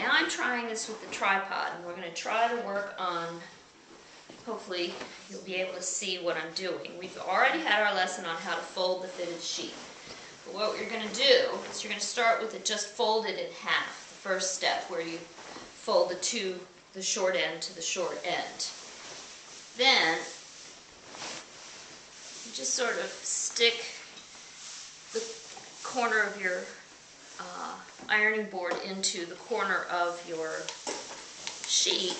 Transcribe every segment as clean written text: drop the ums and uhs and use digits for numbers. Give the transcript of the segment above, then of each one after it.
now I'm trying this with the tripod, and we're going to try to work on, hopefully you'll be able to see what I'm doing. We've already had our lesson on how to fold the fitted sheet. But what you're going to do is you're going to start with it just folded in half, the first step, where you fold the short end to the short end. Then you just sort of stick the corner of your ironing board into the corner of your sheet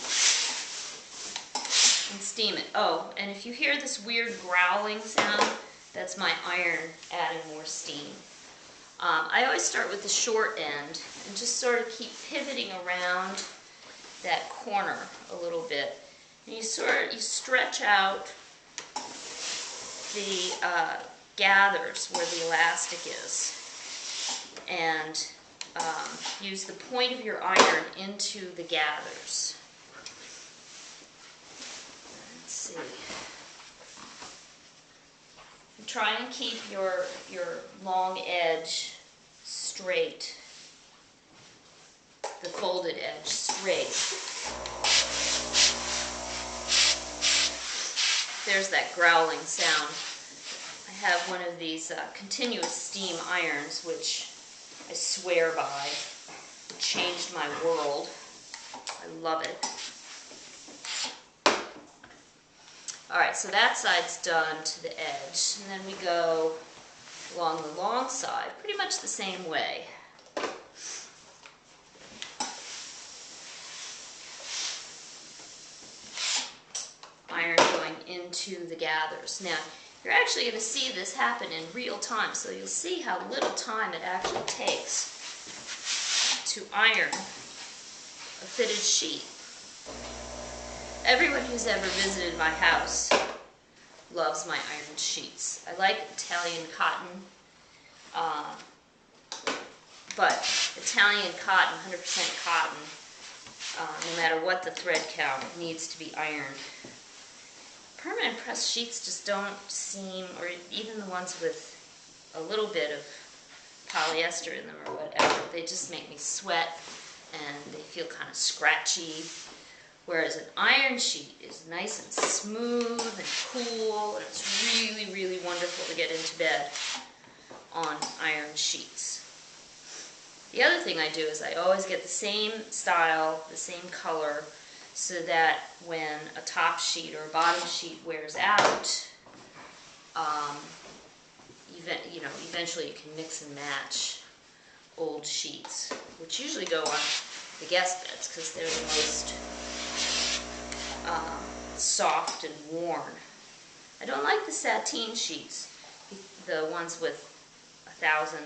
and steam it. Oh, and if you hear this weird growling sound, that's my iron adding more steam. I always start with the short end and just sort of keep pivoting around that corner a little bit. And you stretch out the gathers where the elastic is, and use the point of your iron into the gathers. Let's see. And try and keep your long edge straight, the folded edge straight. There's that growling sound. I have one of these continuous steam irons, which I swear by. It changed my world. I love it. Alright, so that side's done to the edge, and then we go along the long side, pretty much the same way. Iron going into the gathers. Now, you're actually going to see this happen in real time, so you'll see how little time it actually takes to iron a fitted sheet. Everyone who's ever visited my house loves my ironed sheets. I like Italian cotton, but Italian cotton, 100% cotton, no matter what the thread count, needs to be ironed. Permanent press sheets just don't seem, or even the ones with a little bit of polyester in them or whatever, they just make me sweat and they feel kind of scratchy. Whereas an iron sheet is nice and smooth and cool, and it's really, really wonderful to get into bed on iron sheets. The other thing I do is I always get the same style, the same color, so that when a top sheet or a bottom sheet wears out, eventually you can mix and match old sheets, which usually go on the guest beds because they're the most soft and worn. I don't like the sateen sheets, the ones with 1,000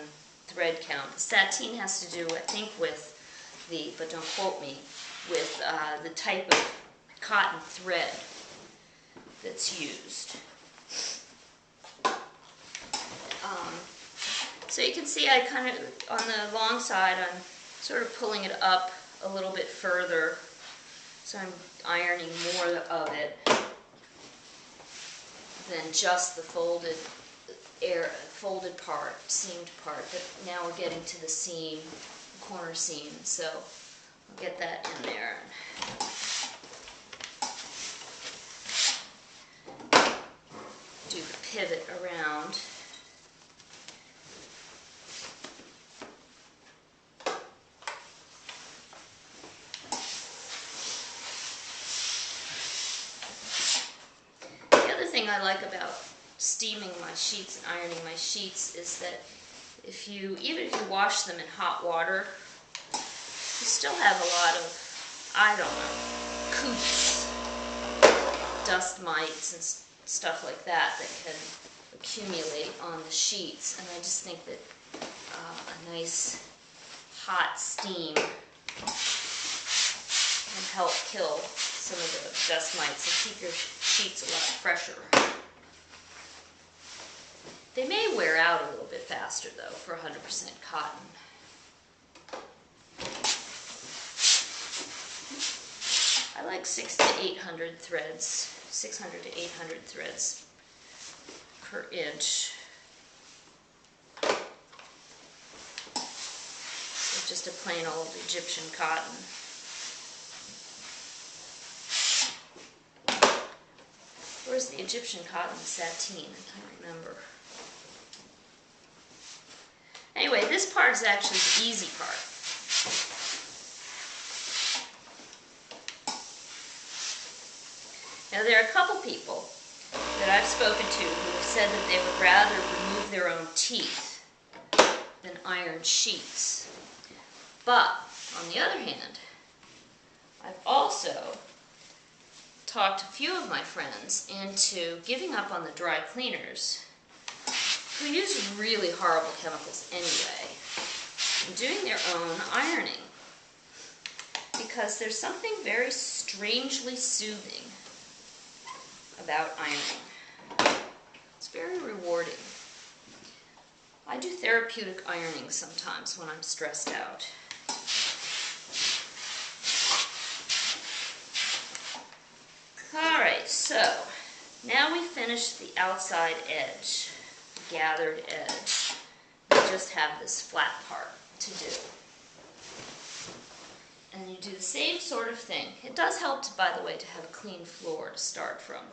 thread count. The sateen has to do, I think, with the, but don't quote me, with the type of cotton thread that's used. So you can see I kind of, on the long side, I'm sort of pulling it up a little bit further, so I'm ironing more of it than just the folded part, seamed part. But now we're getting to the seam, corner seam, so I'll get that in there. Do the pivot around. The other thing I like about steaming my sheets and ironing my sheets is that even if you wash them in hot water, you still have a lot of, I don't know, coots, dust mites and stuff like that can accumulate on the sheets. And I just think that a nice hot steam can help kill some of the dust mites and keep your sheets a lot fresher. They may wear out a little bit faster though for 100% cotton. I like 600 to 800 threads, 600 to 800 threads per inch. So just a plain old Egyptian cotton. Where's the Egyptian cotton sateen? I can't remember. Anyway, this part is actually the easy part. Now, there are a couple people that I've spoken to who have said that they would rather remove their own teeth than iron sheets. But, on the other hand, I've also talked a few of my friends into giving up on the dry cleaners who use really horrible chemicals anyway and doing their own ironing, because there's something very strangely soothing about ironing. It's very rewarding. I do therapeutic ironing sometimes when I'm stressed out. Alright, so now we finished the outside edge, the gathered edge. We just have this flat part to do. And you do the same sort of thing. It does help, by the way, to have a clean floor to start from.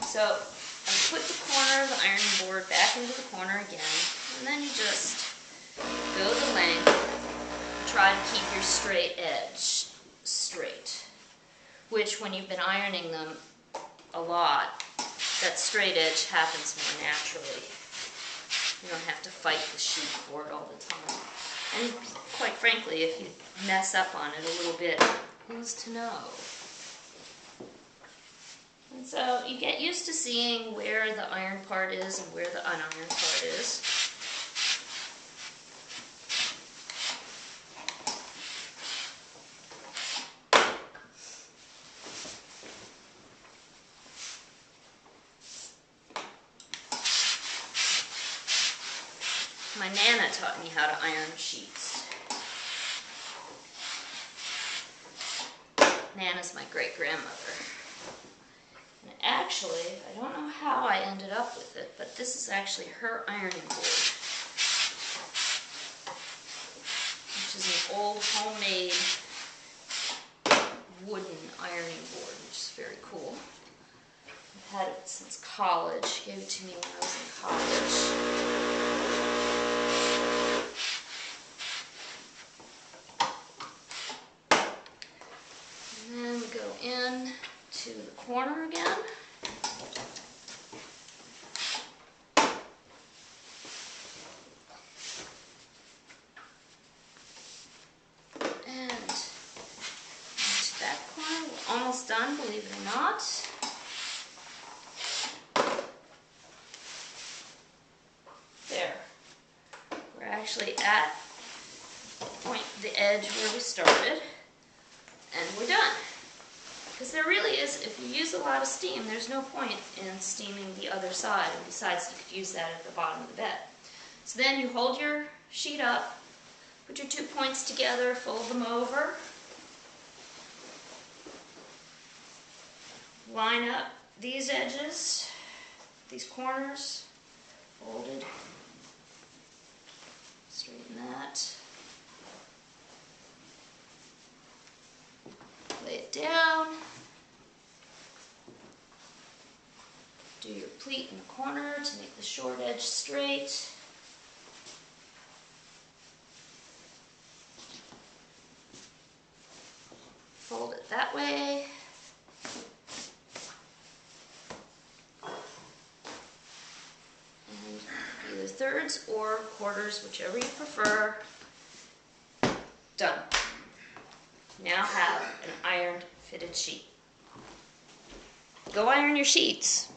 So I put the corner of the ironing board back into the corner again, and then you just go the length, try to keep your straight edge straight, which when you've been ironing them a lot, that straight edge happens more naturally. You don't have to fight the sheet for it all the time. And quite frankly, if you mess up on it a little bit, who's to know? And so you get used to seeing where the iron part is and where the unironed part is. My Nana taught me how to iron sheets. Nana's my great-grandmother. And actually, I don't know how I ended up with it, but this is actually her ironing board, which is an old homemade wooden ironing board, which is very cool. I've had it since college. She gave it to me when I was in college. And then we go in to the corner again. And into that corner. We're almost done, believe it or not. There. We're actually at the edge where we started, and we're done. Because there really is, if you use a lot of steam, there's no point in steaming the other side, and besides you could use that at the bottom of the bed. So then you hold your sheet up, put your 2 points together, fold them over, line up these edges, these corners, folded, straighten that, lay it down, do your pleat in the corner to make the short edge straight. Fold it that way. And either thirds or quarters, whichever you prefer. Done. Now have an ironed fitted sheet. Go iron your sheets.